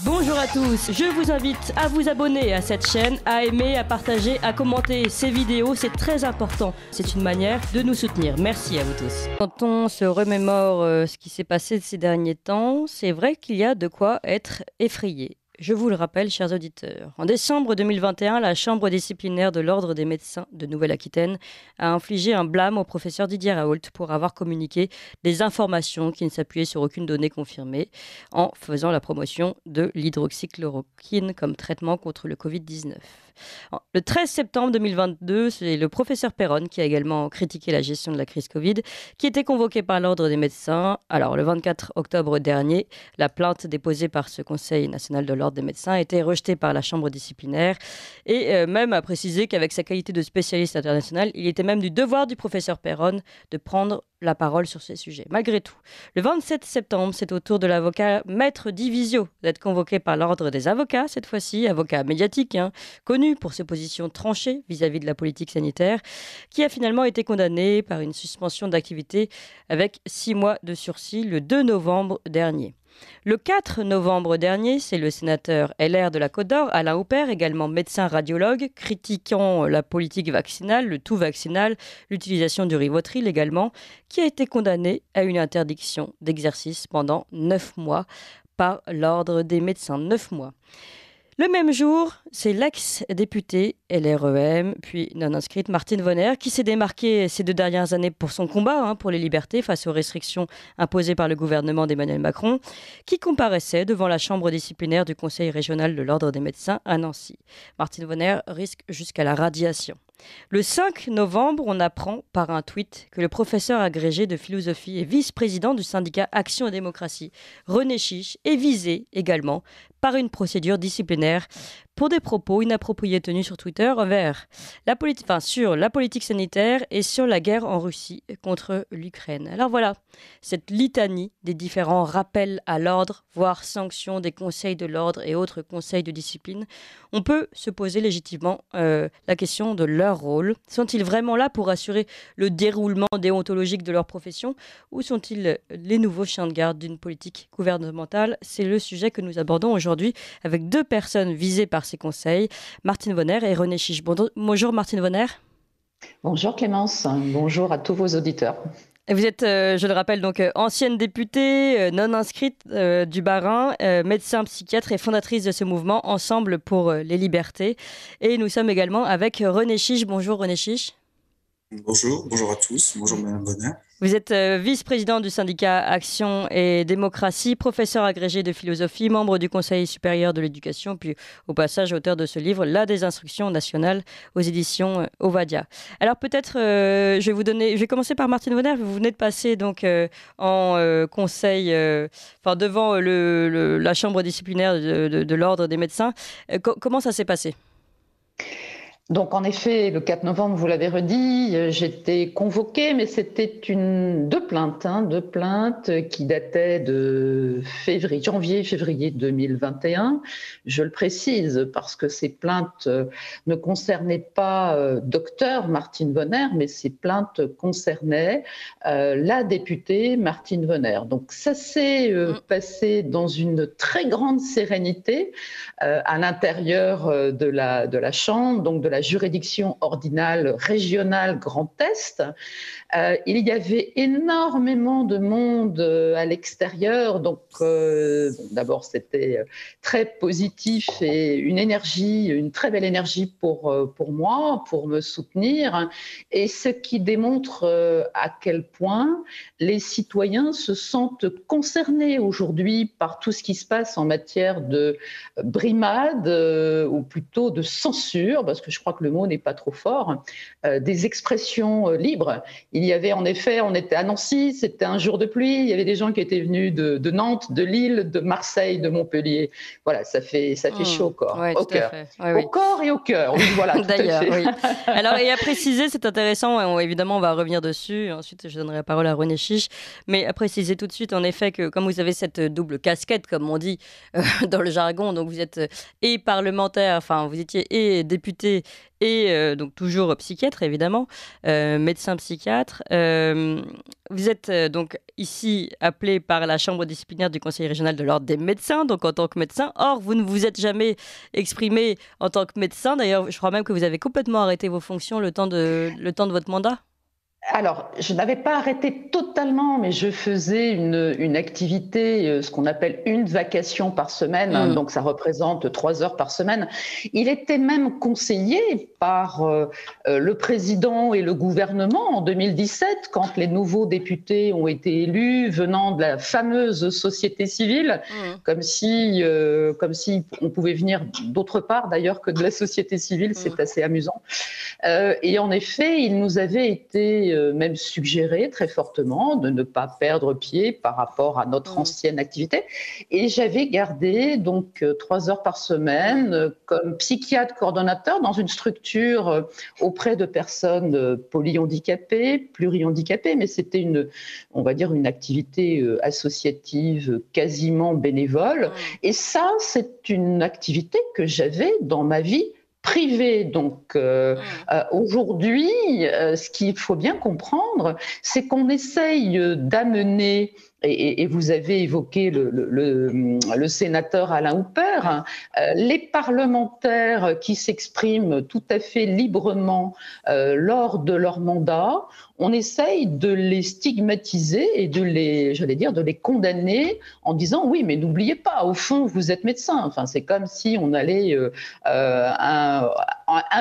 Bonjour à tous, je vous invite à vous abonner à cette chaîne, à aimer, à partager, à commenter ces vidéos, c'est très important. C'est une manière de nous soutenir. Merci à vous tous. Quand on se remémore ce qui s'est passé ces derniers temps, c'est vrai qu'il y a de quoi être effrayé. Je vous le rappelle, chers auditeurs, en décembre 2021, la Chambre disciplinaire de l'Ordre des médecins de Nouvelle-Aquitaine a infligé un blâme au professeur Didier Raoult pour avoir communiqué des informations qui ne s'appuyaient sur aucune donnée confirmée en faisant la promotion de l'hydroxychloroquine comme traitement contre le Covid-19. Le 13 septembre 2022, c'est le professeur Perron qui a également critiqué la gestion de la crise Covid, qui était convoqué par l'Ordre des médecins. Alors, le 24 octobre dernier, la plainte déposée par ce Conseil national de l'Ordre des médecins a été rejetée par la Chambre disciplinaire et même a précisé qu'avec sa qualité de spécialiste international, il était même du devoir du professeur Perron de prendre la parole sur ces sujets. Malgré tout, le 27 septembre, c'est au tour de l'avocat Maître Divisio d'être convoqué par l'Ordre des avocats, cette fois-ci, avocat médiatique, connu pour ses positions tranchées vis-à-vis de la politique sanitaire, qui a finalement été condamné par une suspension d'activité avec 6 mois de sursis le 2 novembre dernier. Le 4 novembre dernier, c'est le sénateur LR de la Côte d'Or, Alain Houpert, également médecin radiologue, critiquant la politique vaccinale, le tout vaccinal, l'utilisation du Rivotril également, qui a été condamné à une interdiction d'exercice pendant 9 mois par l'Ordre des médecins. 9 mois. Le même jour, c'est l'ex-députée LREM, puis non inscrite Martine Vonner, qui s'est démarquée ces 2 dernières années pour son combat pour les libertés face aux restrictions imposées par le gouvernement d'Emmanuel Macron, qui comparaissait devant la chambre disciplinaire du Conseil régional de l'Ordre des médecins à Nancy. Martine Vonner risque jusqu'à la radiation. Le 5 novembre, on apprend par un tweet que le professeur agrégé de philosophie et vice-président du syndicat Action et Démocratie, René Chiche, est visé également par une procédure disciplinaire pour des propos inappropriés tenus sur Twitter sur la politique sanitaire et sur la guerre en Russie contre l'Ukraine. Alors voilà, cette litanie des différents rappels à l'ordre, voire sanctions des conseils de l'ordre et autres conseils de discipline, on peut se poser légitimement la question de leur rôle. Sont-ils vraiment là pour assurer le déroulement déontologique de leur profession ou sont-ils les nouveaux chiens de garde d'une politique gouvernementale? C'est le sujet que nous abordons aujourd'hui avec 2 personnes visées par ces conseils, Martine Vonner et René Chiche. Bonjour Martine Vonner. Bonjour Clémence, bonjour à tous vos auditeurs. Vous êtes, je le rappelle, donc ancienne députée non inscrite du Bas-Rhin, médecin psychiatre et fondatrice de ce mouvement Ensemble pour les libertés. Et nous sommes également avec René Chiche. Bonjour René Chiche. Bonjour à tous, bonjour Madame Bonner. Vous êtes vice-président du syndicat Action et Démocratie, professeur agrégé de philosophie, membre du Conseil supérieur de l'éducation, puis au passage auteur de ce livre, La désinstruction nationale aux éditions Ovadia. Alors peut-être, je vais commencer par Martine Vonner. Vous venez de passer donc en conseil, devant la chambre disciplinaire de l'Ordre des médecins. Comment ça s'est passé ? Donc en effet, le 4 novembre, vous l'avez redit, j'étais convoquée, mais c'était deux plaintes qui dataient de janvier-février 2021. Je le précise parce que ces plaintes ne concernaient pas docteur Martine Vonner, mais ces plaintes concernaient la députée Martine Vonner. Donc ça s'est passé dans une très grande sérénité à l'intérieur de la Chambre, donc de la juridiction ordinale régionale Grand Est. Il y avait énormément de monde à l'extérieur, donc d'abord c'était très positif et une très belle énergie pour moi, pour me soutenir, et ce qui démontre à quel point les citoyens se sentent concernés aujourd'hui par tout ce qui se passe en matière de brimade, ou plutôt de censure, parce que je crois que le mot n'est pas trop fort, des expressions libres. Il y avait en effet, on était à Nancy, c'était un jour de pluie, il y avait des gens qui étaient venus de Nantes, de Lille, de Marseille, de Montpellier. Voilà, ça fait chaud au corps, ouais, au cœur. Ouais, au corps et au cœur, oui, voilà. D'ailleurs, oui. Alors, et à préciser, c'est intéressant, évidemment, on va revenir dessus, ensuite je donnerai la parole à René Chiche, mais à préciser tout de suite, en effet, que comme vous avez cette double casquette, comme on dit dans le jargon, donc vous êtes et parlementaire, vous étiez et député donc toujours psychiatre évidemment, médecin psychiatre. Vous êtes donc ici appelé par la chambre disciplinaire du Conseil régional de l'ordre des médecins, donc en tant que médecin. Or, vous ne vous êtes jamais exprimé en tant que médecin. D'ailleurs, je crois même que vous avez complètement arrêté vos fonctions le temps de votre mandat. Alors, je n'avais pas arrêté totalement, mais je faisais une activité, ce qu'on appelle une vacation par semaine, donc ça représente 3 heures par semaine. Il était même conseillé par le président et le gouvernement en 2017, quand les nouveaux députés ont été élus, venant de la fameuse société civile, comme si on pouvait venir d'autre part d'ailleurs que de la société civile, c'est assez amusant. Et en effet, il nous avait été même suggéré très fortement de ne pas perdre pied par rapport à notre ancienne activité. Et j'avais gardé donc 3 heures par semaine comme psychiatre coordonnateur dans une structure auprès de personnes polyhandicapées, plurihandicapées, mais c'était on va dire une activité associative quasiment bénévole. Et ça, c'est une activité que j'avais dans ma vie privée. Donc aujourd'hui, ce qu'il faut bien comprendre, c'est qu'on essaye d'amener, et vous avez évoqué le sénateur Alain Houpert, les parlementaires qui s'expriment tout à fait librement lors de leur mandat, on essaye de les stigmatiser et de les condamner en disant oui, mais n'oubliez pas, au fond, vous êtes médecin. Enfin, c'est comme si on allait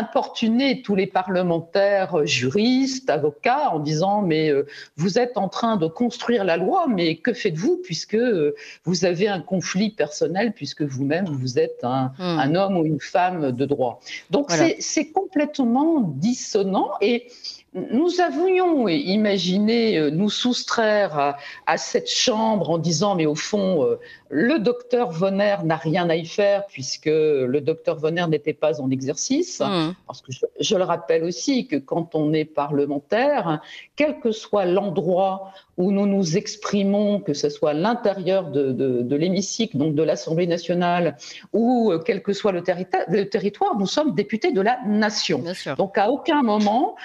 importuner tous les parlementaires, juristes, avocats, en disant mais vous êtes en train de construire la loi, mais que faites-vous puisque vous avez un conflit personnel, puisque vous-même vous êtes un homme ou une femme de droit. Donc voilà. C'est complètement dissonant et nous avions imaginé nous soustraire à cette chambre en disant mais au fond le docteur Vonner n'a rien à y faire puisque le docteur Vonner n'était pas en exercice, parce que je le rappelle aussi que quand on est parlementaire, quel que soit l'endroit où nous nous exprimons, que ce soit l'intérieur de l'hémicycle, donc de l'Assemblée nationale, ou quel que soit le territoire, nous sommes députés de la nation. Donc à aucun moment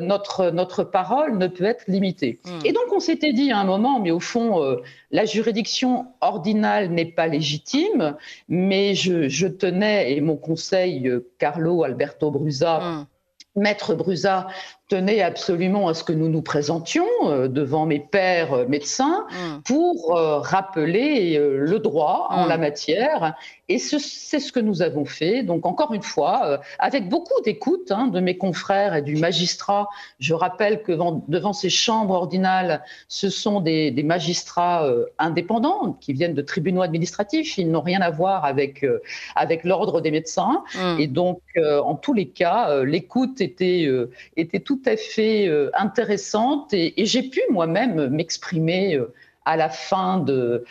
notre parole ne peut être limitée. Et donc on s'était dit à un moment, mais au fond, la juridiction ordinale n'est pas légitime, mais je tenais, et mon conseil, Carlo Alberto Brusa, Maître Brusa, tenait absolument à ce que nous nous présentions devant mes pairs médecins pour rappeler le droit en la matière. Et c'est ce que nous avons fait. Donc encore une fois, avec beaucoup d'écoute de mes confrères et du magistrat. Je rappelle que devant ces chambres ordinales, ce sont des magistrats indépendants qui viennent de tribunaux administratifs. Ils n'ont rien à voir avec l'ordre des médecins. Et donc, en tous les cas, l'écoute était tout à fait intéressante et j'ai pu moi-même m'exprimer à la fin de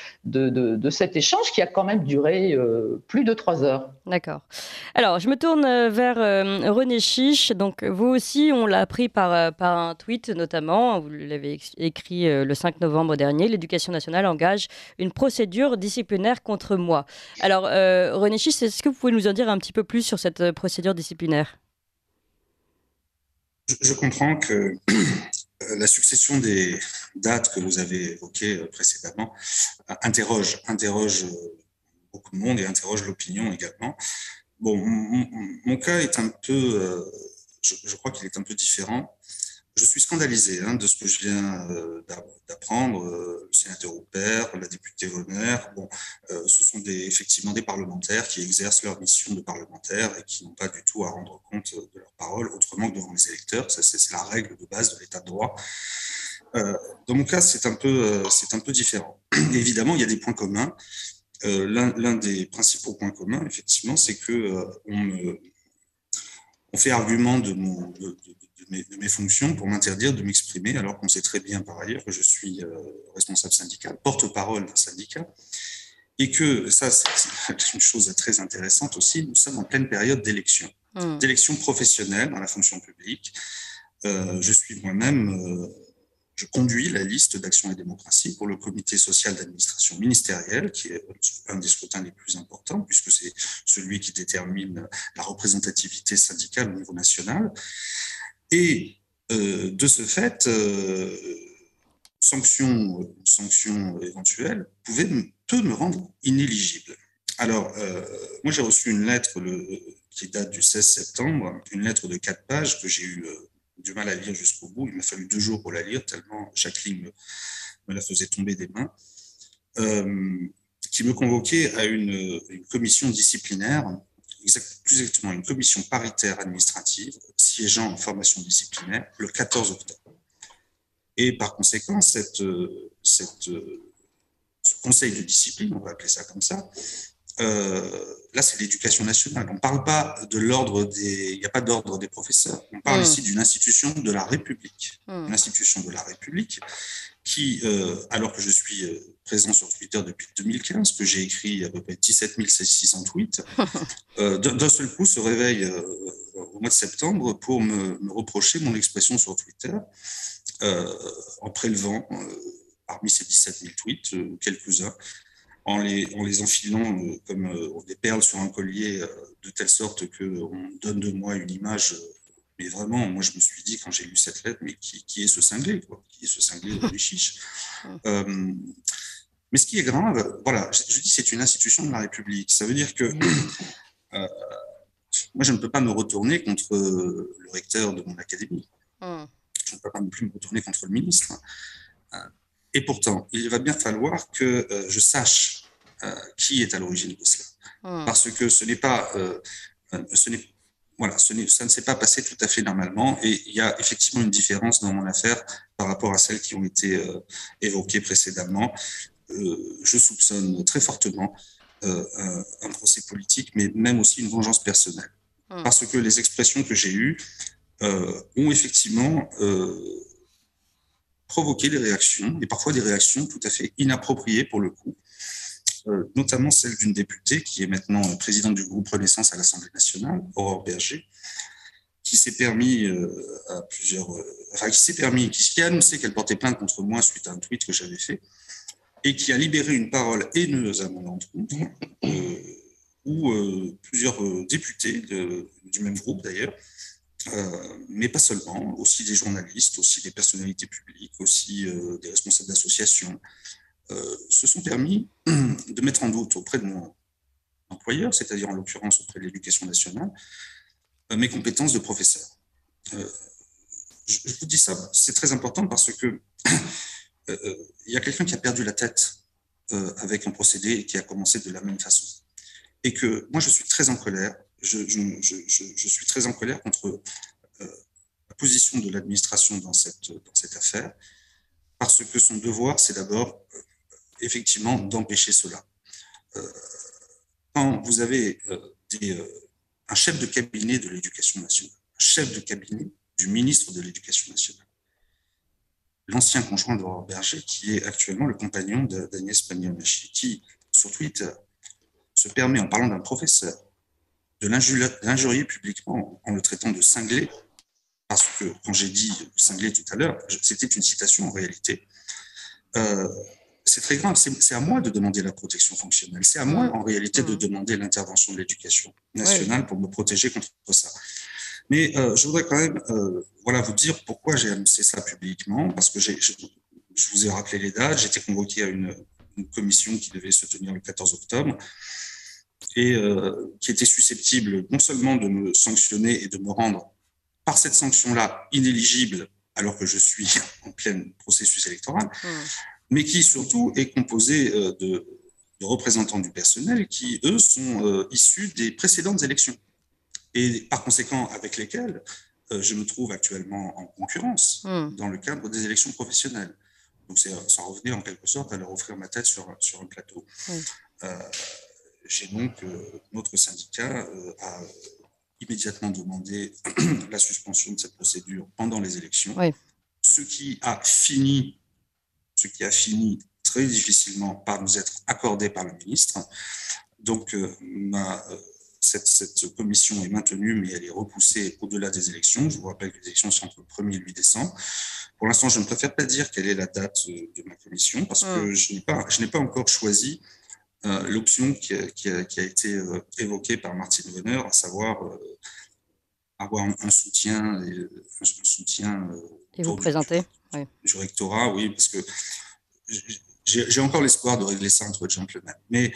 cet échange qui a quand même duré plus de 3 heures. D'accord. Alors, je me tourne vers René Chiche. Donc, vous aussi, on l'a appris par un tweet notamment. Vous l'avez écrit le 5 novembre dernier. L'Éducation nationale engage une procédure disciplinaire contre moi. Alors, René Chiche, est-ce que vous pouvez nous en dire un petit peu plus sur cette procédure disciplinaire ? Je comprends que la succession des dates que vous avez évoquées précédemment interroge beaucoup de monde et interroge l'opinion également. Bon, mon cas est un peu, je crois qu'il est un peu différent. Je suis scandalisé de ce que je viens d'apprendre. Le sénateur Houpert, la députée Vonner, ce sont effectivement des parlementaires qui exercent leur mission de parlementaire et qui n'ont pas du tout à rendre compte de leurs paroles autrement que devant les électeurs. Ça, c'est la règle de base de l'état de droit. Dans mon cas, c'est un peu différent. Évidemment, il y a des points communs. L'un des principaux points communs, effectivement, c'est que on fait argument de mes fonctions pour m'interdire de m'exprimer, alors qu'on sait très bien par ailleurs que je suis responsable syndical, porte-parole d'un syndicat, et que ça, c'est une chose très intéressante aussi, nous sommes en pleine période d'élection, d'élection professionnelle dans la fonction publique. Je suis moi-même, je conduis la liste d'Action et démocratie pour le comité social d'administration ministérielle, qui est un des scrutins les plus importants, puisque ce celui qui détermine la représentativité syndicale au niveau national. Et de ce fait, sanction éventuelle peut me rendre inéligible. Alors, moi, j'ai reçu une lettre qui date du 16 septembre, une lettre de 4 pages que j'ai eu du mal à lire jusqu'au bout. Il m'a fallu 2 jours pour la lire, tellement chaque ligne me la faisait tomber des mains, qui me convoquait à une commission disciplinaire, plus exactement une commission paritaire administrative, siégeant en formation disciplinaire, le 14 octobre. Et par conséquent, ce conseil de discipline, on va appeler ça comme ça, là, c'est l'éducation nationale. On ne parle pas de l'ordre il n'y a pas d'ordre des professeurs. On parle ici d'une institution de la République. Une institution de la République qui, alors que je suis présent sur Twitter depuis 2015, que j'ai écrit à peu près 17 600 tweets, d'un seul coup se réveille au mois de septembre pour me reprocher mon expression sur Twitter, en prélevant parmi ces 17 000 tweets, quelques-uns, en les enfilant comme des perles sur un collier, de telle sorte qu'on donne de moi une image. Mais vraiment, moi, je me suis dit, quand j'ai lu cette lettre, mais qui est ce cinglé, quoi? Qui est ce cinglé de chiche? Mais ce qui est grave, voilà, je dis c'est une institution de la République. Ça veut dire que moi, je ne peux pas me retourner contre le recteur de mon académie. Je ne peux pas non plus me retourner contre le ministre. Et pourtant, il va bien falloir que je sache qui est à l'origine de cela. Parce que ce n'est pas... ça ne s'est pas passé tout à fait normalement, et il y a effectivement une différence dans mon affaire par rapport à celles qui ont été évoquées précédemment. Je soupçonne très fortement un procès politique, mais même aussi une vengeance personnelle. Parce que les expressions que j'ai eues ont effectivement provoqué des réactions, et parfois des réactions tout à fait inappropriées pour le coup, notamment celle d'une députée qui est maintenant présidente du groupe Renaissance à l'Assemblée nationale, Aurore Berger, qui s'est permis qui a annoncé qu'elle portait plainte contre moi suite à un tweet que j'avais fait, et qui a libéré une parole haineuse à mon encontre, où plusieurs députés du même groupe d'ailleurs, mais pas seulement, aussi des journalistes, aussi des personnalités publiques, aussi des responsables d'associations, se sont permis de mettre en doute auprès de mon employeur, c'est-à-dire en l'occurrence auprès de l'Éducation nationale, mes compétences de professeur. Je vous dis ça, c'est très important parce que il y a quelqu'un qui a perdu la tête avec un procédé et qui a commencé de la même façon. Et que moi, je suis très en colère. Je suis très en colère contre la position de l'administration dans cette affaire, parce que son devoir, c'est d'abord effectivement d'empêcher cela. Quand vous avez un chef de cabinet de l'Éducation nationale, un chef de cabinet du ministre de l'Éducation nationale, l'ancien conjoint d'Aurore Berger, qui est actuellement le compagnon d'Agnès Pannier-Runacher, qui, sur Twitter, se permet, en parlant d'un professeur, de l'injurier publiquement en le traitant de cinglé, parce que quand j'ai dit cinglé tout à l'heure, c'était une citation en réalité. C'est très grave, c'est à moi de demander la protection fonctionnelle, c'est à moi en réalité de demander l'intervention de l'Éducation nationale pour me protéger contre ça. Mais je voudrais quand même vous dire pourquoi j'ai annoncé ça publiquement, parce que je vous ai rappelé les dates, j'étais convoqué à une commission qui devait se tenir le 14 octobre, et qui était susceptible non seulement de me sanctionner et de me rendre, par cette sanction-là, inéligible, alors que je suis en plein processus électoral, mais qui surtout est composé de représentants du personnel qui, eux, sont issus des précédentes élections, et par conséquent avec lesquels je me trouve actuellement en concurrence dans le cadre des élections professionnelles. Donc ça revenait en quelque sorte à leur offrir ma tête sur un plateau. J'ai donc, notre syndicat a immédiatement demandé la suspension de cette procédure pendant les élections, ce qui a fini très difficilement par nous être accordé par le ministre. Donc, cette commission est maintenue, mais elle est repoussée au-delà des élections. Je vous rappelle que les élections sont entre le 1er et le 8 décembre. Pour l'instant, je ne préfère pas dire quelle est la date de ma commission, parce que je n'ai pas encore choisi l'option qui a été évoquée par Martine Vonner, à savoir avoir un soutien Et vous présenter du rectorat, oui, parce que j'ai encore l'espoir de régler ça entre gentlemen. Mais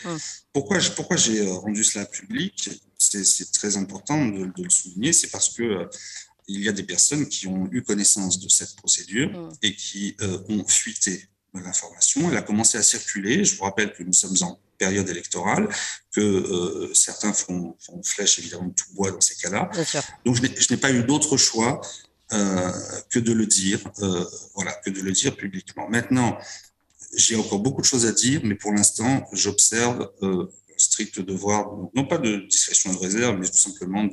pourquoi j'ai rendu cela public, c'est très important de le souligner, c'est parce que il y a des personnes qui ont eu connaissance de cette procédure et qui ont fuité l'information. Elle a commencé à circuler. Je vous rappelle que nous sommes en période électorale, que certains font flèche évidemment de tout bois dans ces cas-là. Donc je n'ai pas eu d'autre choix que de le dire, que de le dire publiquement. Maintenant, j'ai encore beaucoup de choses à dire, mais pour l'instant, j'observe un strict devoir, non pas de discrétion et de réserve, mais tout simplement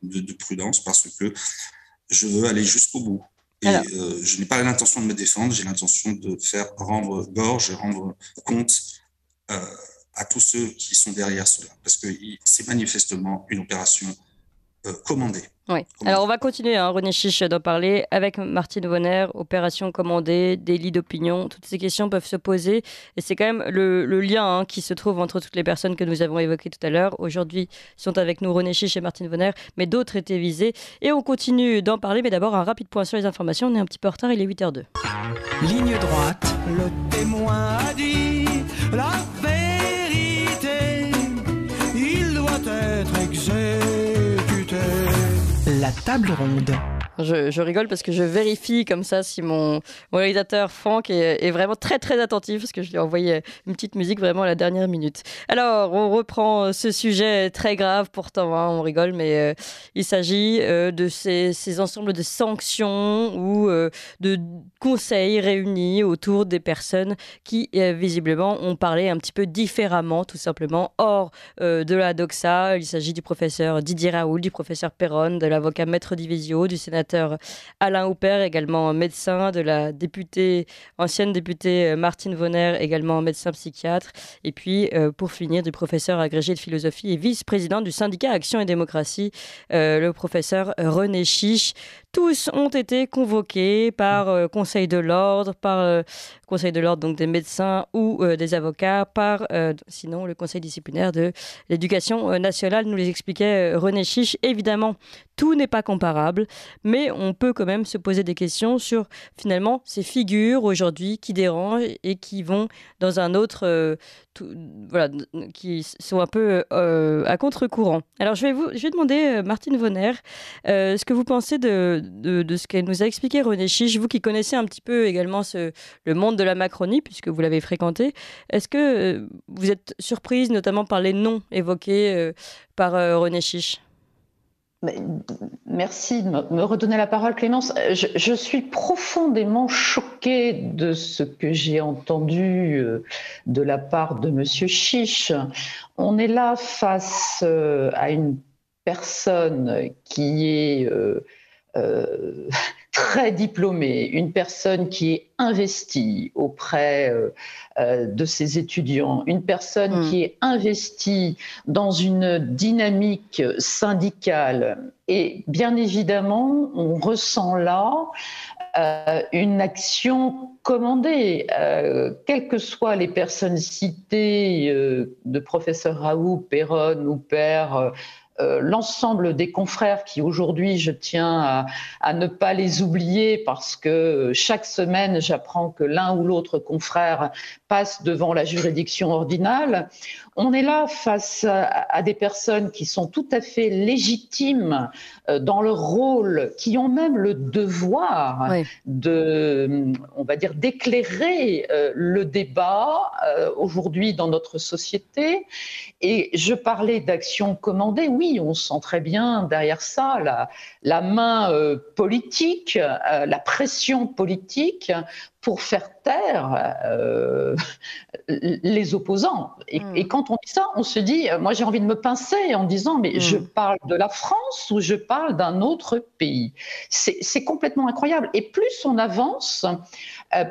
de prudence, parce que je veux aller jusqu'au bout. Et je n'ai pas l'intention de me défendre, j'ai l'intention de faire rendre gorge, rendre compte à tous ceux qui sont derrière cela, parce que c'est manifestement une opération commandée. Oui. Alors on va continuer, René Chiche, d'en parler avec Martine Vonner. Opération commandée, délit d'opinion, toutes ces questions peuvent se poser et c'est quand même le lien qui se trouve entre toutes les personnes que nous avons évoquées tout à l'heure. Aujourd'hui sont avec nous René Chiche et Martine Vonner, mais d'autres étaient visés et on continue d'en parler, mais d'abord un rapide point sur les informations. On est un petit peu en retard, il est 8h02. Ligne droite, le témoin a dit la vérité, il doit être exécuté. La table ronde. Je rigole parce que je vérifie comme ça si mon réalisateur Franck est vraiment très très attentif, parce que je lui ai envoyé une petite musique vraiment à la dernière minute. Alors on reprend ce sujet très grave pourtant, on rigole, mais il s'agit de ces ensembles de sanctions ou de conseils réunis autour des personnes qui visiblement ont parlé un petit peu différemment, tout simplement, hors de la doxa. Il s'agit du professeur Didier Raoult, du professeur Perron, de l'avocat Maître Divisio, du sénateur Alain Houpert, également médecin, de la ancienne députée Martine Vonner, également médecin psychiatre, et puis pour finir du professeur agrégé de philosophie et vice-président du syndicat Action et Démocratie, le professeur René Chiche. Tous ont été convoqués par Conseil de l'Ordre, donc des médecins ou des avocats, par sinon le Conseil disciplinaire de l'Éducation nationale, nous les expliquait René Chiche. Évidemment, tout n'est pas comparable, mais on peut quand même se poser des questions sur finalement ces figures aujourd'hui qui dérangent et qui vont dans un autre, qui sont un peu à contre-courant. Alors je vais demander Martine Vonner ce que vous pensez de ce qu'elle nous a expliqué René Chiche, vous qui connaissez un petit peu également le monde de la Macronie puisque vous l'avez fréquenté. Est-ce que vous êtes surprise notamment par les noms évoqués par René Chiche ? Merci de me redonner la parole, Clémence. Je suis profondément choquée de ce que j'ai entendu de la part de Monsieur Chiche. On est là face à une personne qui est très diplômée, une personne qui est investie auprès de ses étudiants, une personne qui est investie dans une dynamique syndicale. Et bien évidemment, on ressent là une action commandée, quelles que soient les personnes citées, de professeur Raoult, Perron, Houpert, l'ensemble des confrères qui aujourd'hui, je tiens à ne pas les oublier parce que chaque semaine, j'apprends que l'un ou l'autre confrère passe devant la juridiction ordinale. On est là face à des personnes qui sont tout à fait légitimes dans leur rôle, qui ont même le devoir on va dire, d'éclairer le débat aujourd'hui dans notre société. Et je parlais d'action commandée, oui, on sent très bien derrière ça la main politique, la pression politique pour faire taire les opposants. Et quand on dit ça, on se dit, moi j'ai envie de me pincer en disant, mais je parle de la France ou je parle d'un autre pays. C'est complètement incroyable. Et plus on avance,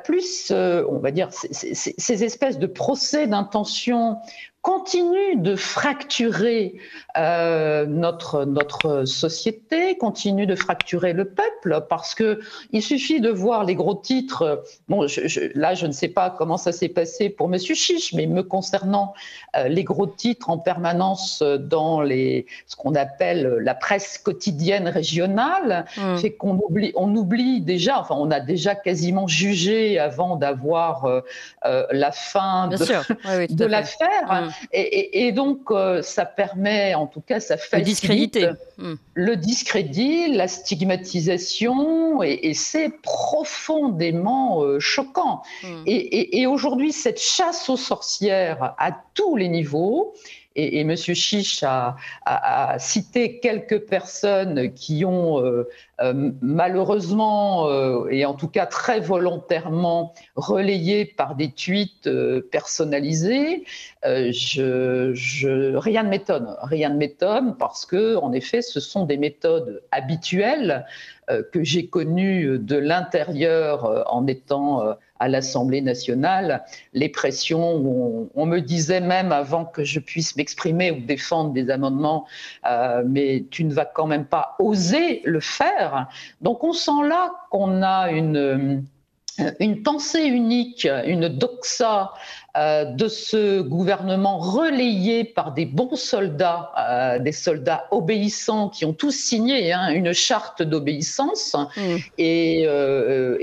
plus, on va dire, ces espèces de procès d'intention continue de fracturer notre société, continue de fracturer le peuple, parce que il suffit de voir les gros titres. Bon, là, je ne sais pas comment ça s'est passé pour Monsieur Chiche, mais me concernant, les gros titres en permanence dans ce qu'on appelle la presse quotidienne régionale, fait qu'on oublie déjà, enfin, on a déjà quasiment jugé avant d'avoir la fin de l'affaire. Et donc, ça permet, en tout cas, ça facilite le discrédit, la stigmatisation, et c'est profondément choquant. Et aujourd'hui, cette chasse aux sorcières à tous les niveaux, et M. Chiche a cité quelques personnes qui ont malheureusement, et en tout cas très volontairement, relayé par des tweets personnalisés. Rien ne m'étonne parce que, en effet, ce sont des méthodes habituelles que j'ai connues de l'intérieur en étant à l'Assemblée nationale. Les pressions où on me disait même avant que je puisse m'exprimer ou défendre des amendements, mais tu ne vas quand même pas oser le faire. Donc on sent là qu'on a une pensée unique, une doxa de ce gouvernement relayé par des bons soldats, des soldats obéissants qui ont tous signé une charte d'obéissance. Et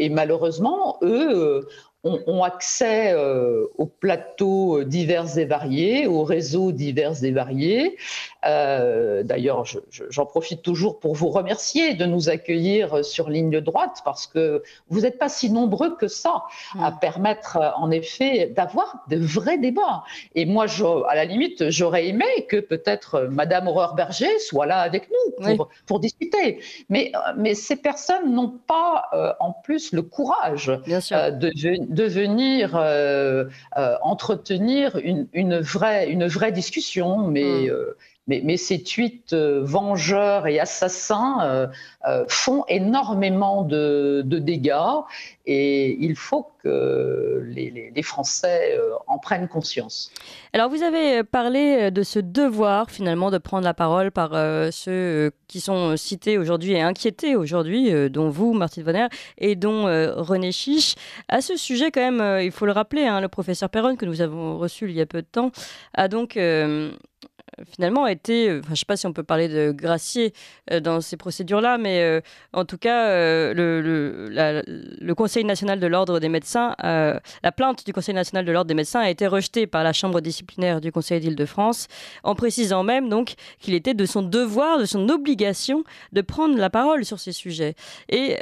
malheureusement, eux ont accès aux plateaux divers et variés, aux réseaux divers et variés. D'ailleurs, j'en profite toujours pour vous remercier de nous accueillir sur Ligne Droite, parce que vous n'êtes pas si nombreux que ça à permettre, en effet, d'avoir de vrais débats. Et moi, à la limite, j'aurais aimé que peut-être Madame Aurore-Bergé soit là avec nous pour discuter. Mais ces personnes n'ont pas, en plus, le courage de venir entretenir une vraie discussion. Mais ces tweets vengeurs et assassins font énormément de dégâts, et il faut que les Français en prennent conscience. Alors, vous avez parlé de ce devoir, finalement, de prendre la parole par ceux qui sont cités aujourd'hui et inquiétés aujourd'hui, dont vous, Martine Vonner, et dont René Chiche. À ce sujet, quand même, il faut le rappeler, le professeur Perronne, que nous avons reçu il y a peu de temps, a donc finalement été, je ne sais pas si on peut parler de gracier dans ces procédures-là, mais en tout cas, le Conseil national de l'ordre des médecins, la plainte du Conseil national de l'ordre des médecins a été rejetée par la chambre disciplinaire du Conseil d'Île-de-France, en précisant même donc qu'il était de son devoir, de son obligation de prendre la parole sur ces sujets. Et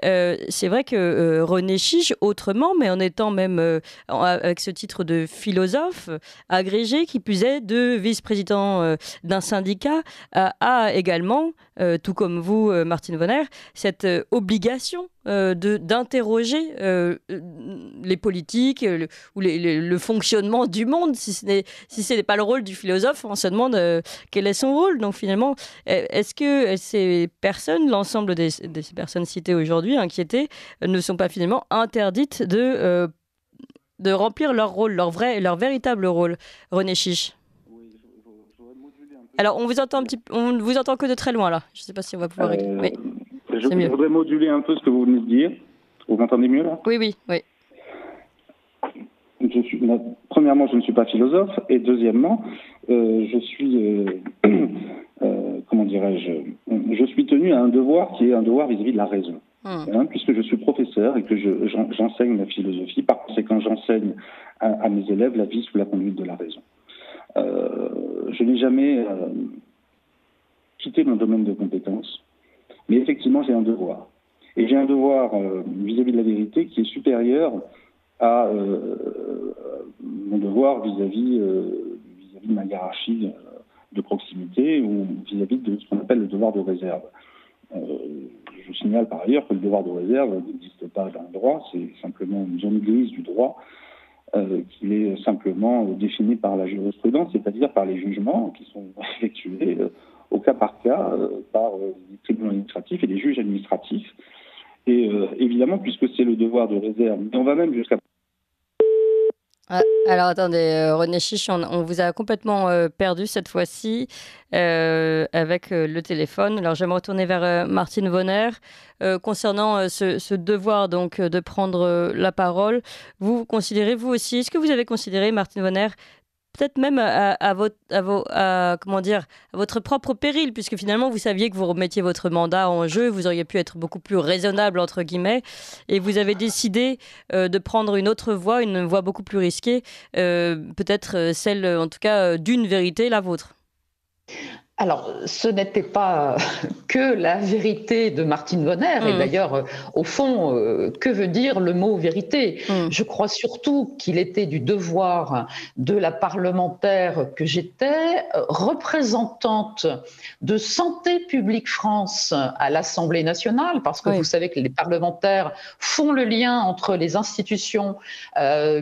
c'est vrai que René Chiche, autrement, mais en étant même avec ce titre de philosophe agrégé, qui plus est, de vice-président d'un syndicat, a également, tout comme vous, Martine Vonner, cette obligation d'interroger les politiques ou le fonctionnement du monde. Si ce n'est pas le rôle du philosophe, on se demande quel est son rôle. Donc finalement, est-ce que ces personnes, l'ensemble de ces personnes citées aujourd'hui, inquiétées, ne sont pas finalement interdites de remplir leur rôle, leur véritable rôle? René Chiche. Alors, on vous entend vous entend que de très loin, là. Je ne sais pas si on va pouvoir... Oui, je voudrais moduler un peu ce que vous venez de dire. Vous m'entendez mieux, là? Oui. Premièrement, je ne suis pas philosophe. Et deuxièmement, je suis... comment dirais-je? Je suis tenu à un devoir qui est un devoir vis-à-vis de la raison. Puisque je suis professeur et que j'enseigne la philosophie. Par conséquent, j'enseigne à mes élèves la vie sous la conduite de la raison. Je n'ai jamais quitté mon domaine de compétences, mais effectivement j'ai un devoir. Et j'ai un devoir vis-à-vis de la vérité qui est supérieur à mon devoir vis-à-vis de ma hiérarchie de proximité ou vis-à-vis de ce qu'on appelle le devoir de réserve. Je signale par ailleurs que le devoir de réserve n'existe pas dans le droit, c'est simplement une zone grise du droit qui est simplement défini par la jurisprudence, c'est-à-dire par les jugements qui sont effectués au cas par cas par les tribunaux administratifs et les juges administratifs. Et évidemment, puisque c'est le devoir de réserve, mais on va même jusqu'à... Ah, alors attendez, René Chiche, on vous a complètement perdu cette fois-ci avec le téléphone. Alors je vais me retourner vers Martine Vonner. Concernant ce devoir donc de prendre la parole, vous considérez, vous aussi, est-ce que vous avez considéré, Martine Vonner, peut-être même comment dire, à votre propre péril, puisque finalement vous saviez que vous remettiez votre mandat en jeu, vous auriez pu être beaucoup plus raisonnable entre guillemets, et vous avez décidé de prendre une autre voie, une voie beaucoup plus risquée, peut-être celle en tout cas d'une vérité, la vôtre. Alors, ce n'était pas que la vérité de Martine Vonner, et d'ailleurs, au fond, que veut dire le mot vérité? Je crois surtout qu'il était du devoir de la parlementaire que j'étais, représentante de Santé publique France à l'Assemblée nationale, parce que vous savez que les parlementaires font le lien entre les institutions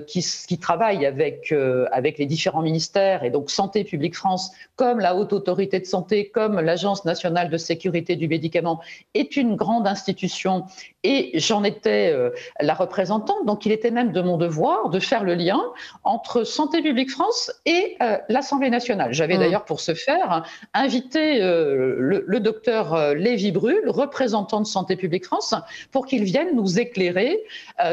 qui travaillent avec les différents ministères, et donc Santé publique France, comme la Haute Autorité de Santé, comme l'Agence nationale de sécurité du médicament, est une grande institution, et j'en étais la représentante, donc il était même de mon devoir de faire le lien entre Santé publique France et l'Assemblée nationale. J'avais d'ailleurs pour ce faire invité le docteur Lévy-Bruhl, représentant de Santé publique France, pour qu'il vienne nous éclairer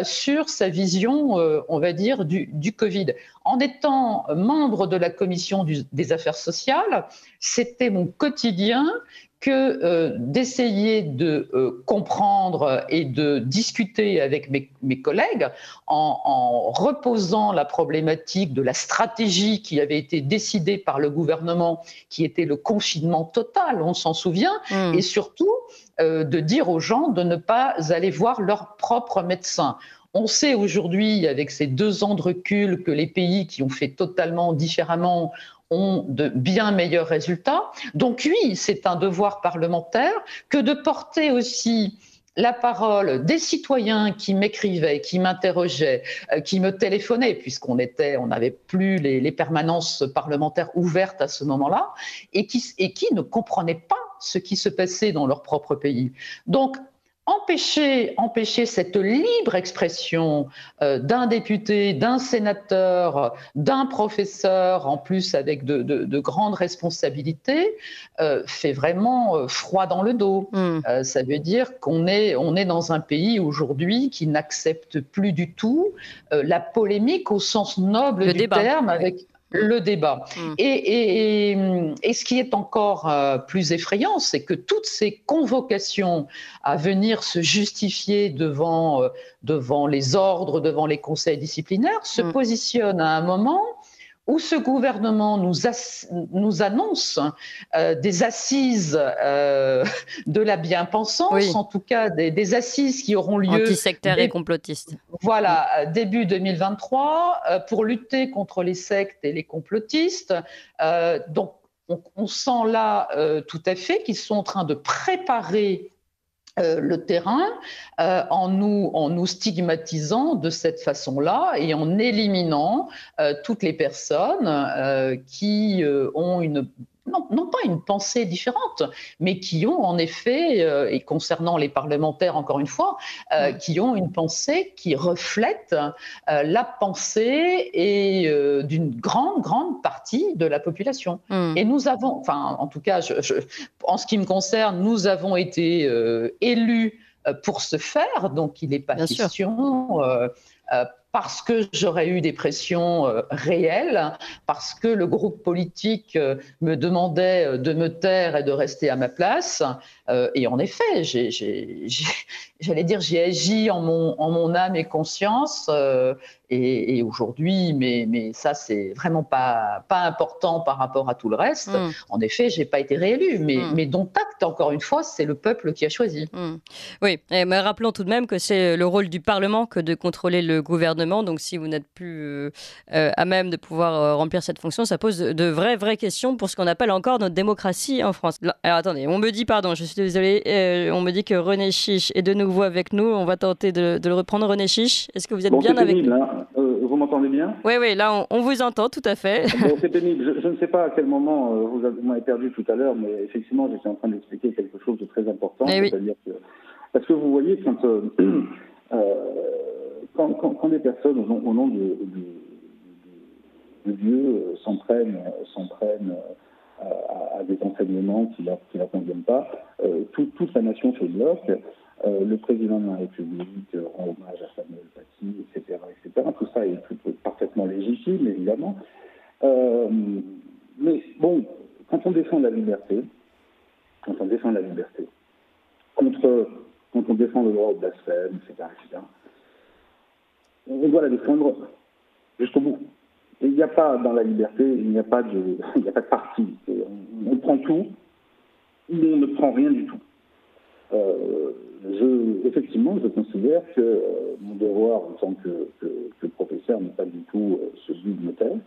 sur sa vision, on va dire, du Covid. En étant membre de la commission des affaires sociales, c'était mon quotidien que d'essayer de comprendre et de discuter avec mes collègues en reposant la problématique de la stratégie qui avait été décidée par le gouvernement, qui était le confinement total, on s'en souvient, et surtout de dire aux gens de ne pas aller voir leur propre médecin. On sait aujourd'hui, avec ces 2 ans de recul, que les pays qui ont fait totalement différemment ont de bien meilleurs résultats. Donc oui, c'est un devoir parlementaire que de porter aussi la parole des citoyens qui m'écrivaient, qui m'interrogeaient, qui me téléphonaient, puisqu'on n'avait plus les permanences parlementaires ouvertes à ce moment-là, et qui ne comprenaient pas ce qui se passait dans leur propre pays. Donc, empêcher cette libre expression d'un député, d'un sénateur, d'un professeur, en plus avec de grandes responsabilités, fait vraiment froid dans le dos. Ça veut dire qu'on est dans un pays aujourd'hui qui n'accepte plus du tout la polémique au sens noble du terme, avec le débat. Et ce qui est encore plus effrayant, c'est que toutes ces convocations à venir se justifier devant les ordres, devant les conseils disciplinaires, se positionnent à un moment où ce gouvernement nous annonce des assises de la bien-pensance, en tout cas des assises qui auront lieu... Antisectaires et complotistes. Voilà, début 2023, pour lutter contre les sectes et les complotistes. Donc, on sent là tout à fait qu'ils sont en train de préparer le terrain en nous stigmatisant de cette façon-là et en éliminant toutes les personnes qui ont non pas une pensée différente, mais qui ont en effet, et concernant les parlementaires encore une fois, qui ont une pensée qui reflète la pensée d'une grande partie de la population. Et nous avons, enfin en tout cas, en ce qui me concerne, nous avons été élus pour ce faire, donc il n'est pas question... parce que j'aurais eu des pressions réelles, parce que le groupe politique me demandait de me taire et de rester à ma place. Et en effet, j'allais dire, j'ai agi en mon âme et conscience. Et aujourd'hui, mais ça, c'est vraiment pas important par rapport à tout le reste. En effet, j'ai pas été réélue, mais dont acte, encore une fois, c'est le peuple qui a choisi. Oui, mais rappelons tout de même que c'est le rôle du Parlement que de contrôler le gouvernement. Donc, si vous n'êtes plus à même de pouvoir remplir cette fonction, ça pose de vraies questions pour ce qu'on appelle encore notre démocratie en France. Alors, attendez, on me dit, pardon, je suis désolée, on me dit que René Chiche est de nouveau avec nous. On va tenter de le reprendre. René Chiche, est-ce que vous êtes bien avec nous? Vous m'entendez bien? Oui, là, on vous entend tout à fait. Bon, c'est pénible. Je ne sais pas à quel moment vous m'avez perdu tout à l'heure, mais effectivement, j'étais en train d'expliquer quelque chose de très important. C'est-à-dire que, parce que vous voyez, quand des personnes, au nom du de Dieu s'en prennent à des enseignements qui leur conviennent pas. Toute la nation fait bloc. Le président de la République rend hommage à Samuel Paty, etc., etc. Tout ça est parfaitement légitime, évidemment. Mais bon, quand on défend la liberté, quand on défend le droit au blasphème, etc., on doit la défendre jusqu'au bout. Et il n'y a pas, dans la liberté, il n'y a pas de parti. On prend tout ou on ne prend rien du tout. Effectivement, je considère que mon devoir en tant que professeur n'est pas du tout celui de me taire.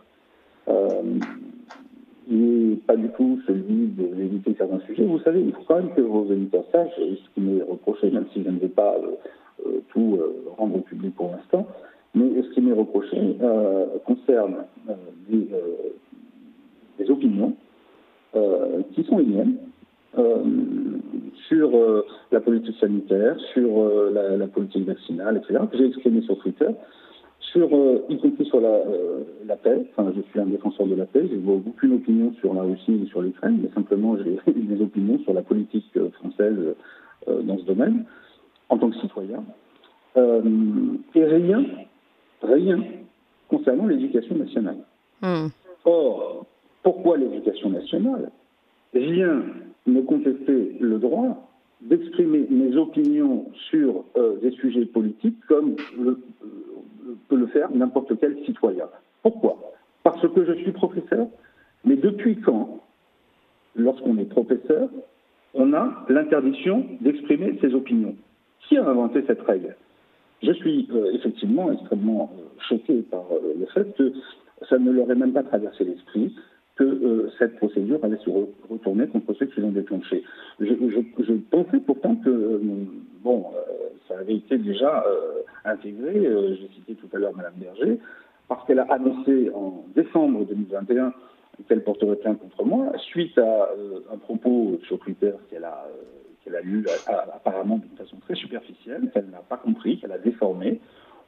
Il n'est pas du tout celui d'éviter certains sujets. Vous savez, il faut quand même que vos auditeurs sachent, ce qui m'est reproché, même si je ne vais pas tout rendre public pour l'instant, mais ce qui m'est reproché concerne des opinions qui sont les miennes sur la politique sanitaire, sur la politique vaccinale, etc., que j'ai exprimé sur Twitter, y compris sur la paix. Enfin, je suis un défenseur de la paix. Je n'ai aucune opinion sur la Russie ou sur l'Ukraine, mais simplement j'ai des opinions sur la politique française dans ce domaine, en tant que citoyen. Et rien concernant l'éducation nationale. Or, pourquoi l'éducation nationale vient me contester le droit d'exprimer mes opinions sur des sujets politiques comme peut le faire n'importe quel citoyen. Pourquoi? Parce que je suis professeur, mais depuis quand, lorsqu'on est professeur, on a l'interdiction d'exprimer ses opinions? Qui a inventé cette règle? Je suis effectivement extrêmement choqué par le fait que ça ne leur ait même pas traversé l'esprit que cette procédure allait se retourner contre ceux qui l'ont déclenchée. Je pensais pourtant que, ça avait été déjà intégré, j'ai cité tout à l'heure Mme Berger, parce qu'elle a annoncé en décembre 2021 qu'elle porterait plainte contre moi, suite à un propos sur Twitter qu'elle a lu apparemment d'une façon très superficielle, qu'elle n'a pas compris, qu'elle a déformé,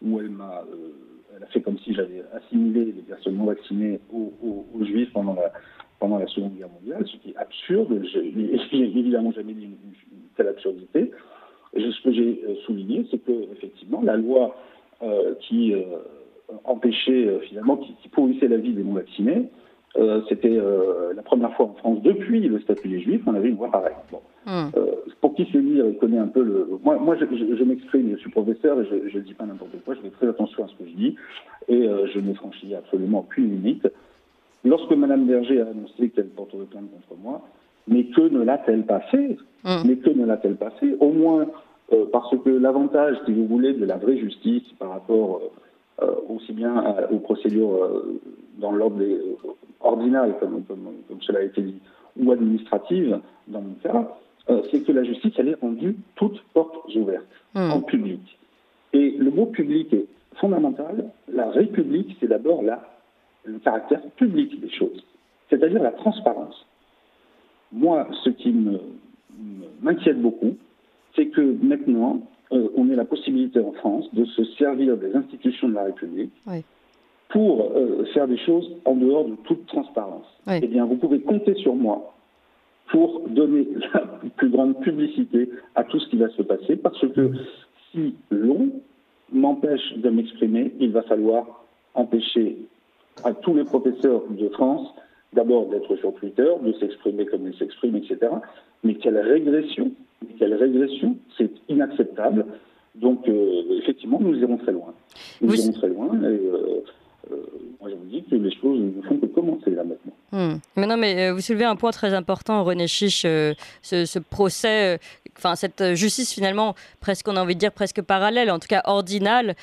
où elle a fait comme si j'avais assimilé les personnes non vaccinées aux juifs pendant la Seconde Guerre mondiale, ce qui est absurde. Je n'ai évidemment jamais dit une telle absurdité. Et ce que j'ai souligné, c'est que effectivement la loi qui empêchait finalement, qui pourrissait la vie des non vaccinés, c'était la première fois en France depuis le statut des Juifs, on avait une loi pareille. Bon. Pour qui se lit connaît un peu le... Moi je m'exprime, je suis professeur et je ne dis pas n'importe quoi, je fais très attention à ce que je dis et je ne franchis absolument aucune limite. Lorsque Mme Berger a annoncé qu'elle porterait plainte contre moi, mais que ne l'a-t-elle pas fait? Au moins parce que l'avantage, si vous voulez, de la vraie justice par rapport aussi bien aux procédures dans l'ordre ordinal, comme cela a été dit, ou administrative, dans mon cas, c'est que la justice, elle est rendue toutes portes ouvertes, en public. Et le mot public est fondamental. La République, c'est d'abord le caractère public des choses, c'est-à-dire la transparence. Moi, ce qui m'inquiète beaucoup, c'est que maintenant, on ait la possibilité en France de se servir des institutions de la République pour faire des choses en dehors de toute transparence. Eh bien, vous pouvez compter sur moi pour donner la plus grande publicité à tout ce qui va se passer, parce que si l'on m'empêche de m'exprimer, il va falloir empêcher à tous les professeurs de France d'abord d'être sur Twitter, de s'exprimer comme ils s'expriment, etc. Mais quelle régression, c'est inacceptable. Donc, effectivement, nous irons très loin. Irons très loin et moi, je vous dis que les choses ne font que commencer là maintenant. Mais non, mais vous soulevez un point très important, René Chiche, ce procès, cette justice finalement, presque, on a envie de dire presque parallèle, en tout cas ordinale,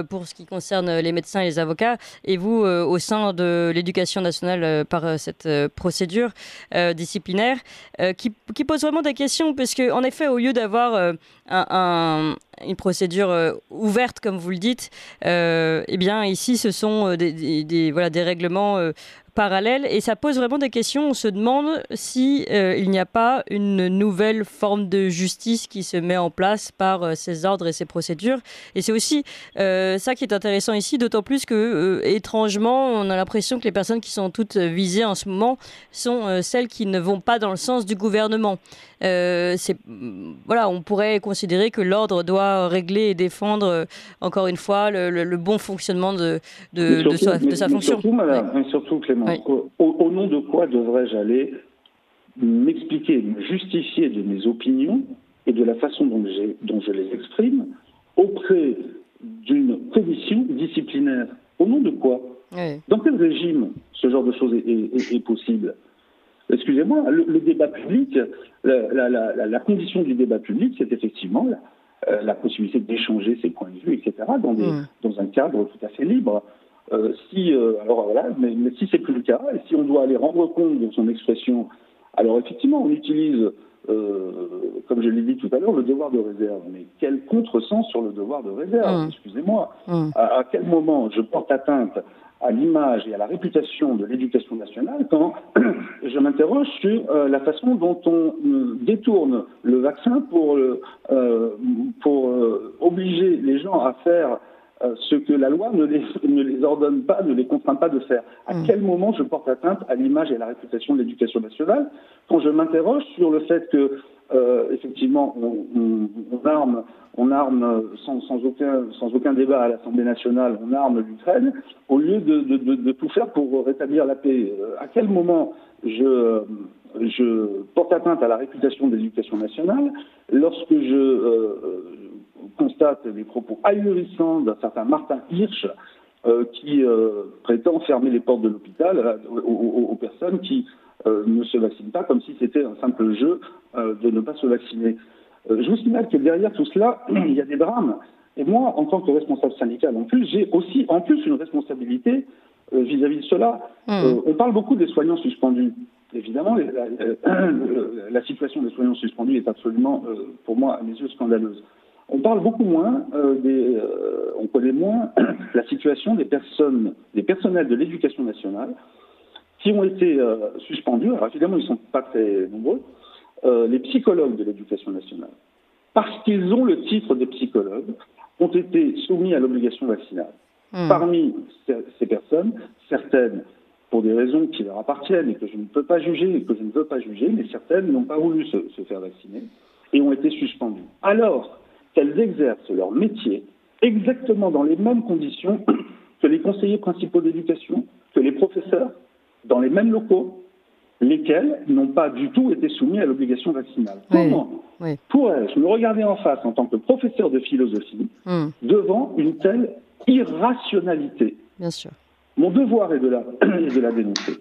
pour ce qui concerne les médecins et les avocats, et vous, au sein de l'éducation nationale, par cette procédure disciplinaire, qui pose vraiment des questions, parce qu'en effet, au lieu d'avoir une procédure ouverte, comme vous le dites, eh bien, ici, ce sont des règlements parallèle et ça pose vraiment des questions. On se demande si il n'y a pas une nouvelle forme de justice qui se met en place par ces ordres et ces procédures. Et c'est aussi ça qui est intéressant ici, d'autant plus que étrangement, on a l'impression que les personnes qui sont toutes visées en ce moment sont celles qui ne vont pas dans le sens du gouvernement. Voilà, on pourrait considérer que l'ordre doit régler et défendre, encore une fois, le bon fonctionnement de sa fonction. Surtout, madame, surtout, Clément, au nom de quoi devrais-je aller m'expliquer, me justifier de mes opinions et de la façon dont je les exprime auprès d'une commission disciplinaire? Au nom de quoi? Dans quel régime ce genre de choses est possible? Excusez-moi, le débat public, la condition du débat public, c'est effectivement la possibilité d'échanger ses points de vue, etc., dans un cadre tout à fait libre. Alors voilà, mais si c'est plus le cas, et si on doit aller rendre compte de son expression, alors effectivement, on utilise, comme je l'ai dit tout à l'heure, le devoir de réserve. Mais quel contresens sur le devoir de réserve? Excusez-moi. À quel moment je porte atteinte à l'image et à la réputation de l'éducation nationale quand je m'interroge sur la façon dont on détourne le vaccin pour obliger les gens à faire ce que la loi ne les ordonne pas, ne les contraint pas de faire. À quel moment je porte atteinte à l'image et à la réputation de l'éducation nationale quand je m'interroge sur le fait que effectivement on arme sans aucun débat à l'Assemblée nationale, on arme l'Ukraine au lieu de tout faire pour rétablir la paix. À quel moment je porte atteinte à la réputation de l'éducation nationale lorsque je constate les propos ahurissants d'un certain Martin Hirsch qui prétend fermer les portes de l'hôpital aux personnes qui ne se vaccinent pas, comme si c'était un simple jeu de ne pas se vacciner. Je vous signale que derrière tout cela, il y a des drames. Et moi, en tant que responsable syndical, en plus, j'ai aussi en plus une responsabilité vis-à-vis de cela. On parle beaucoup des soignants suspendus. Évidemment, la situation des soignants suspendus est absolument, pour moi, à mes yeux, scandaleuse. On parle beaucoup moins, on connaît moins la situation des personnels de l'éducation nationale qui ont été suspendus. Alors évidemment, ils ne sont pas très nombreux. Les psychologues de l'éducation nationale, parce qu'ils ont le titre de psychologue, ont été soumis à l'obligation vaccinale. Parmi ces personnes, certaines, pour des raisons qui leur appartiennent et que je ne peux pas juger et que je ne veux pas juger, mais certaines n'ont pas voulu se faire vacciner et ont été suspendues. Alors qu'elles exercent leur métier exactement dans les mêmes conditions que les conseillers principaux d'éducation, que les professeurs, dans les mêmes locaux, lesquels n'ont pas du tout été soumis à l'obligation vaccinale. Comment pourrais-je me regarder en face en tant que professeur de philosophie devant une telle irrationalité? Bien sûr. Mon devoir est de la dénoncer.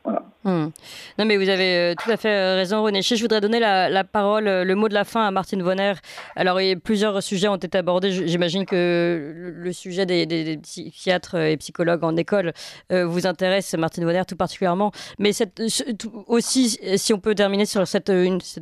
Voilà. Non, mais vous avez tout à fait raison, René. Je voudrais donner la parole, le mot de la fin à Martine Vonner. Alors, plusieurs sujets ont été abordés. J'imagine que le sujet des psychiatres et psychologues en école vous intéresse, Martine Vonner, tout particulièrement. Mais aussi, si on peut terminer sur cette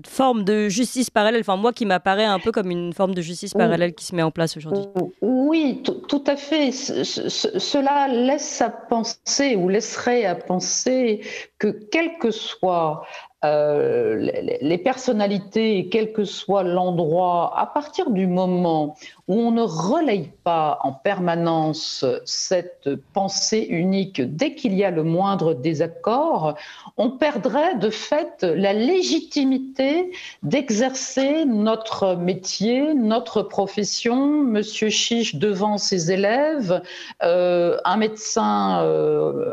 forme de justice parallèle, enfin, moi qui m'apparaît un peu comme une forme de justice parallèle qui se met en place aujourd'hui. Oui, tout à fait. Cela laisse à penser ou laisserait à penser que quelles que soient les personnalités et quel que soit l'endroit, à partir du moment où on ne relaye pas en permanence cette pensée unique, dès qu'il y a le moindre désaccord, on perdrait de fait la légitimité d'exercer notre métier, notre profession. Monsieur Chiche devant ses élèves, un médecin,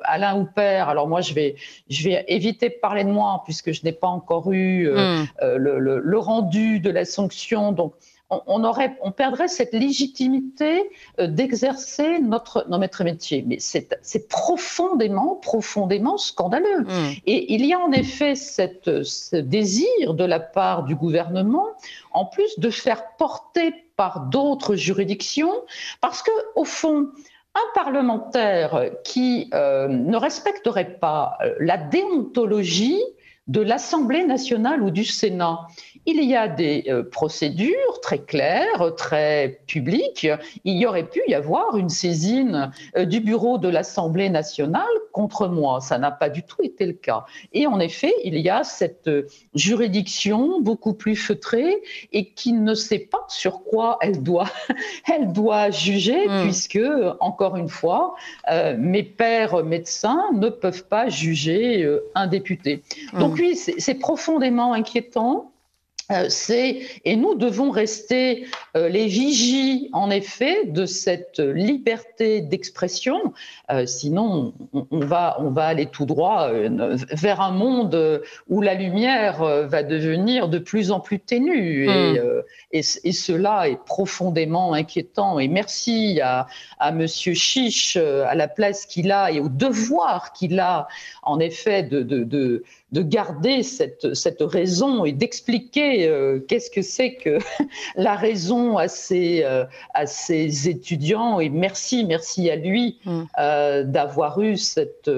Alain Houpert. Alors moi, je vais éviter de parler de moi puisque je n'ai pas encore eu le rendu de la sanction. Donc, on perdrait cette légitimité d'exercer notre métier. Mais c'est profondément scandaleux. Et il y a en effet ce désir de la part du gouvernement, en plus de faire porter par d'autres juridictions, parce que au fond, un parlementaire qui ne respecterait pas la déontologie de l'Assemblée nationale ou du Sénat. Il y a des procédures très claires, très publiques. Il y aurait pu y avoir une saisine du bureau de l'Assemblée nationale contre moi. Ça n'a pas du tout été le cas. Et en effet, il y a cette juridiction beaucoup plus feutrée et qui ne sait pas sur quoi elle doit juger, puisque, encore une fois, mes pairs médecins ne peuvent pas juger un député. Donc oui, c'est profondément inquiétant. Et nous devons rester les vigies, en effet, de cette liberté d'expression. Sinon, on va aller tout droit vers un monde où la lumière va devenir de plus en plus ténue. Et cela est profondément inquiétant. Et merci à Monsieur Chiche, à la place qu'il a et au devoir qu'il a, en effet, de garder cette raison et d'expliquer qu'est-ce que c'est que la raison à ses étudiants. Et merci à lui d'avoir eu cette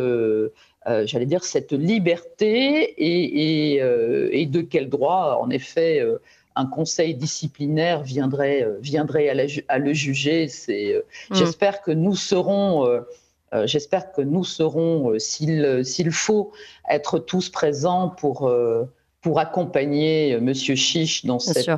liberté et de quel droit, en effet, un conseil disciplinaire viendrait à le juger. J'espère que nous serons... s'il faut, être tous présents pour accompagner Monsieur Chiche dans cette...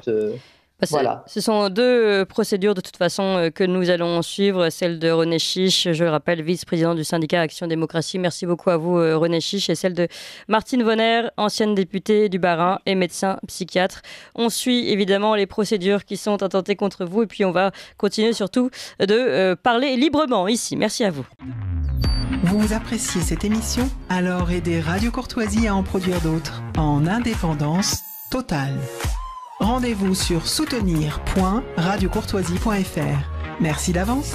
Voilà. Ce sont deux procédures de toute façon que nous allons suivre, celle de René Chiche, je le rappelle, vice-président du syndicat Action Démocratie. Merci beaucoup à vous René Chiche, et celle de Martine Vonner, ancienne députée du Bas-Rhin et médecin psychiatre. On suit évidemment les procédures qui sont intentées contre vous et puis on va continuer surtout de parler librement ici. Merci à vous. Vous appréciez cette émission? Alors aidez Radio Courtoisie à en produire d'autres en indépendance totale. Rendez-vous sur soutenir.radiocourtoisie.fr. Merci d'avance.